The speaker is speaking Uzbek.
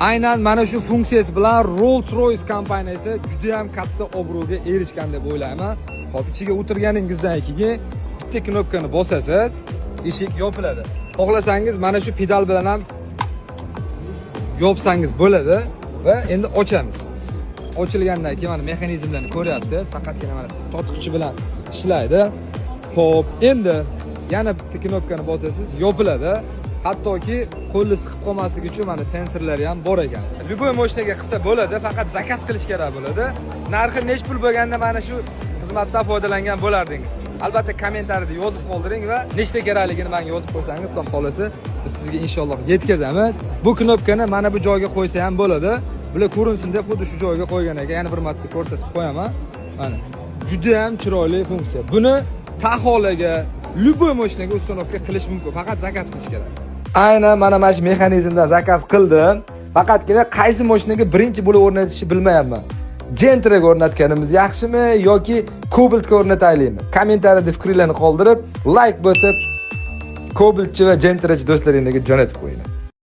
Aynan mana shu funksiyasi bilan Rolls-Royce kompaniyasi juda ham katta obro'ga erishgan deb o'ylayman. Hop, ichiga o'tirganingizdan keyin bitta knopkani bosasiz, eshik yopiladi. Xohlasangiz mana shu pedal bilan ham yopsangiz bo'ladi va endi ochamiz. Ochilgandan keyin mana mexanizmlarni ko'ryapsiz. Faqatgina mana to'tiqchi bilan ishlaydi. Xo'p, endi yana bitta knopkani bosasiz, yopiladi. Hattoki qo'lni siqib qolmasligi uchun mana sensorlari ham bor ekan. Любой moshinaga qilsa bo'ladi, faqat zakaz qilish kerak bo'ladi. Narxi nech pul bo'lganda mana shu xizmatdan foydalangan bo'lardingiz. Albatta kommentariyada yozib qoldiring va nechta kerakligini menga yozib qo'ysangiz, Xudo xolasa biz sizga inshaalloh yetkazamiz. Bu knopkani mana bu joyga qo'ysa ham bo'ladi. Bular ko'rinsin deb xuddi shu joyga qo'ygan ekan. Yana bir marta ko'rsatib qo'yaman. Mana juda ham chiroyli funksiya. Buni Taxolaga, любой moshinaga установка qilish mumkin. Faqat zakaz qilish kerak. Aynan mana shu mexanizmdan zakaz qildim. Faqatgina qaysi moshinaga birinchi bo'lib o'rnatishni bilmayapman. Gentraga o'rnatganimiz yaxshimi yoki Cobaltga o'rnataylikmi? Kommentariyada fikringizni qoldirib, like bosib, Cobaltchi va Gentrachi do'stlaringizga jo'natib qo'ying.